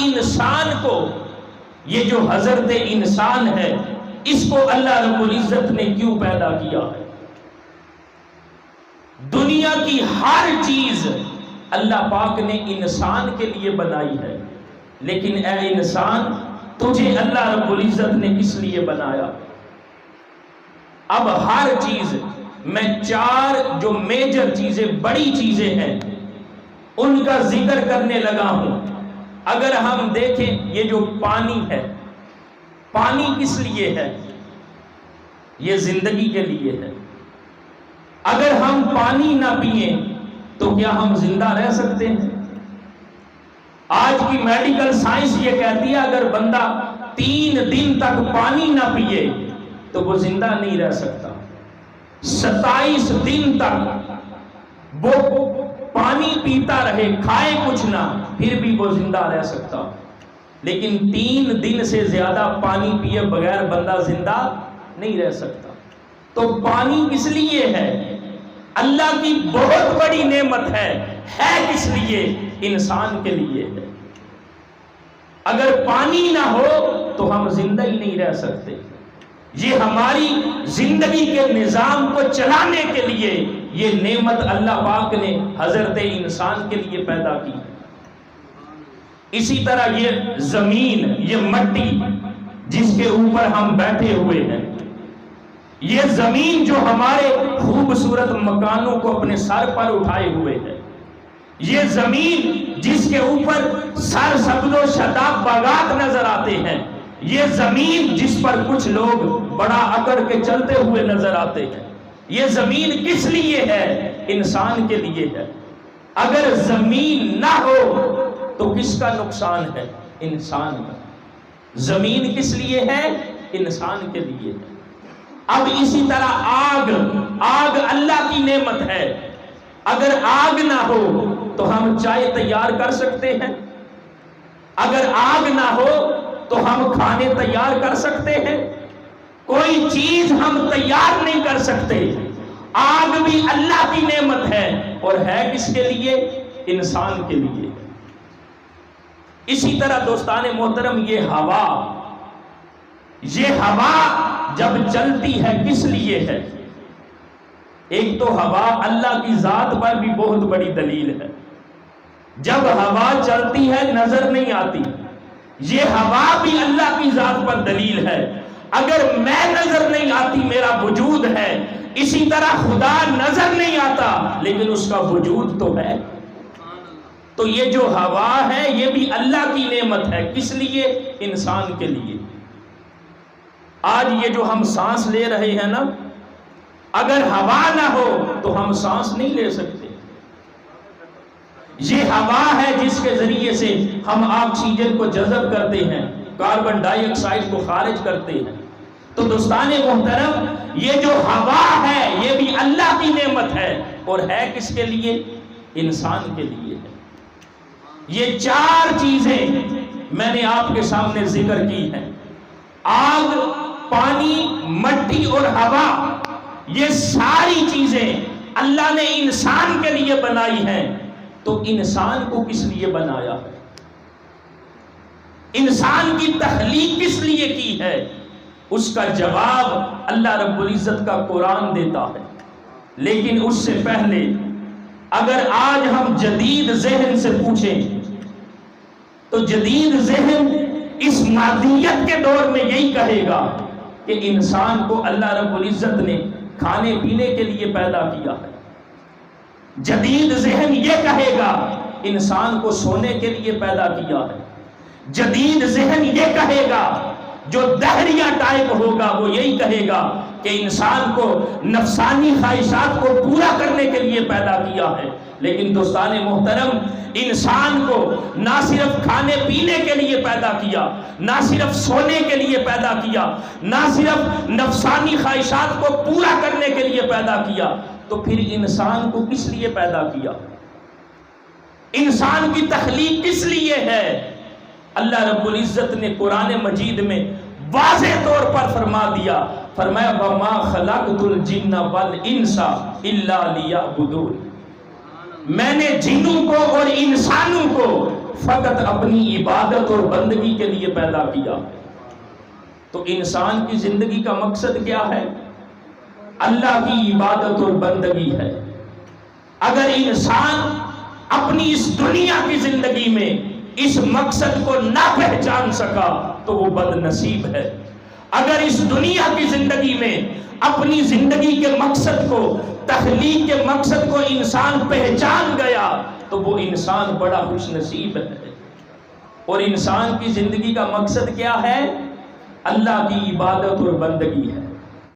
انسان کو، یہ جو حضرت انسان ہے، اس کو اللہ رب العزت نے کیوں پیدا کیا ہے؟ دنیا کی ہر چیز اللہ پاک نے انسان کے لیے بنائی ہے، لیکن اے انسان، تجھے اللہ رب العزت نے کس لیے بنایا؟ اب ہر چیز میں چار جو میجر چیزیں، بڑی چیزیں ہیں، ان کا ذکر کرنے لگا ہوں۔ اگر ہم دیکھیں، یہ جو پانی ہے، پانی کس لیے ہے؟ یہ زندگی کے لیے ہے۔ اگر ہم پانی نہ پئیں تو کیا ہم زندہ رہ سکتے ہیں؟ آج کی میڈیکل سائنس یہ کہتی ہے اگر بندہ 3 دن تک پانی نہ پیے تو وہ زندہ نہیں رہ سکتا۔ 27 دن تک وہ پانی پیتا رہے، کھائے کچھ نہ، پھر بھی وہ زندہ رہ سکتا، لیکن 3 دن سے زیادہ پانی پیے بغیر بندہ زندہ نہیں رہ سکتا۔ تو پانی کس لیے ہے؟ اللہ کی بہت بڑی نعمت ہے کس لیے؟ انسان کے لیے ہے۔ اگر پانی نہ ہو تو ہم زندہ ہی نہیں رہ سکتے۔ یہ ہماری زندگی کے نظام کو چلانے کے لیے یہ نعمت اللہ پاک نے حضرت انسان کے لیے پیدا کی۔ اسی طرح یہ زمین، یہ مٹی جس کے اوپر ہم بیٹھے ہوئے ہیں، یہ زمین جو ہمارے خوبصورت مکانوں کو اپنے سر پر اٹھائے ہوئے ہے، یہ زمین جس کے اوپر سر سبز و شاداب باغات نظر آتے ہیں، یہ زمین جس پر کچھ لوگ بڑا اکڑ کے چلتے ہوئے نظر آتے ہیں، یہ زمین کس لیے ہے؟ انسان کے لیے ہے۔ اگر زمین نہ ہو تو کس کا نقصان ہے؟ انسان کا۔ زمین کس لیے ہے؟ انسان کے لیے ہے۔ اب اسی طرح آگ اللہ کی نعمت ہے۔ اگر آگ نہ ہو تو ہم چائے تیار کر سکتے ہیں؟ اگر آگ نہ ہو تو ہم کھانے تیار کر سکتے ہیں؟ کوئی چیز ہم تیار نہیں کر سکتے۔ آگ بھی اللہ کی نعمت ہے، اور ہے کس کے لیے؟ انسان کے لیے۔ اسی طرح دوستان محترم، یہ ہوا جب چلتی ہے کس لیے ہے؟ ایک تو ہوا اللہ کی ذات پر بھی بہت بڑی دلیل ہے۔ جب ہوا چلتی ہے نظر نہیں آتی، یہ ہوا بھی اللہ کی ذات پر دلیل ہے۔ اگر میں نظر نہیں آتی، میرا وجود ہے، اسی طرح خدا نظر نہیں آتا لیکن اس کا وجود تو ہے۔ تو یہ جو ہوا ہے یہ بھی اللہ کی نعمت ہے۔ کس لیے؟ انسان کے لیے۔ آج یہ جو ہم سانس لے رہے ہیں نا، اگر ہوا نہ ہو تو ہم سانس نہیں لے سکتے۔ یہ ہوا ہے جس کے ذریعے سے ہم آکسیجن کو جذب کرتے ہیں، کاربن ڈائی آکسائڈ کو خارج کرتے ہیں۔ تو دوستان محترم، یہ جو ہوا ہے یہ بھی اللہ کی نعمت ہے، اور ہے کس کے لیے؟ انسان کے لیے ہے۔ یہ 4 چیزیں میں نے آپ کے سامنے ذکر کی ہیں، آگ، پانی، مٹی اور ہوا، یہ ساری چیزیں اللہ نے انسان کے لیے بنائی ہیں۔ تو انسان کو کس لیے بنایا ہے؟ انسان کی تخلیق کس لیے کی ہے؟ اس کا جواب اللہ رب العزت کا قرآن دیتا ہے۔ لیکن اس سے پہلے اگر آج ہم جدید ذہن سے پوچھیں تو جدید ذہن اس مادیت کے دور میں یہی کہے گا کہ انسان کو اللہ رب العزت نے کھانے پینے کے لیے پیدا کیا ہے۔ جدید ذہن یہ کہے گا انسان کو سونے کے لیے پیدا کیا ہے۔ جدید ذہن یہ کہے گا، جو دہریہ ٹائپ ہوگا وہ یہی کہے گا کہ انسان کو نفسانی خواہشات کو پورا کرنے کے لیے پیدا کیا ہے۔ لیکن دوستان محترم، انسان کو نہ صرف کھانے پینے کے لیے پیدا کیا، نہ صرف سونے کے لیے پیدا کیا، نہ صرف نفسانی خواہشات کو پورا کرنے کے لیے پیدا کیا، تو پھر انسان کو کس لیے پیدا کیا؟ انسان کی تخلیق کس لیے ہے؟ اللہ رب العزت نے قرآن مجید میں واضح طور پر فرما دیا، فرمایا وَمَا خَلَقْتُ الْجِنَّ وَالْإِنسَ إِلَّا لِيَعْبُدُونِ، میں نے جنوں کو اور انسانوں کو فقط اپنی عبادت اور بندگی کے لیے پیدا کیا۔ تو انسان کی زندگی کا مقصد کیا ہے؟ اللہ کی عبادت اور بندگی ہے۔ اگر انسان اپنی اس دنیا کی زندگی میں اس مقصد کو نہ پہچان سکا تو وہ بد نصیب ہے۔ اگر اس دنیا کی زندگی میں اپنی زندگی کے مقصد کو، تخلیق کے مقصد کو انسان پہچان گیا تو وہ انسان بڑا خوش نصیب ہے۔ اور انسان کی زندگی کا مقصد کیا ہے؟ اللہ کی عبادت اور بندگی ہے۔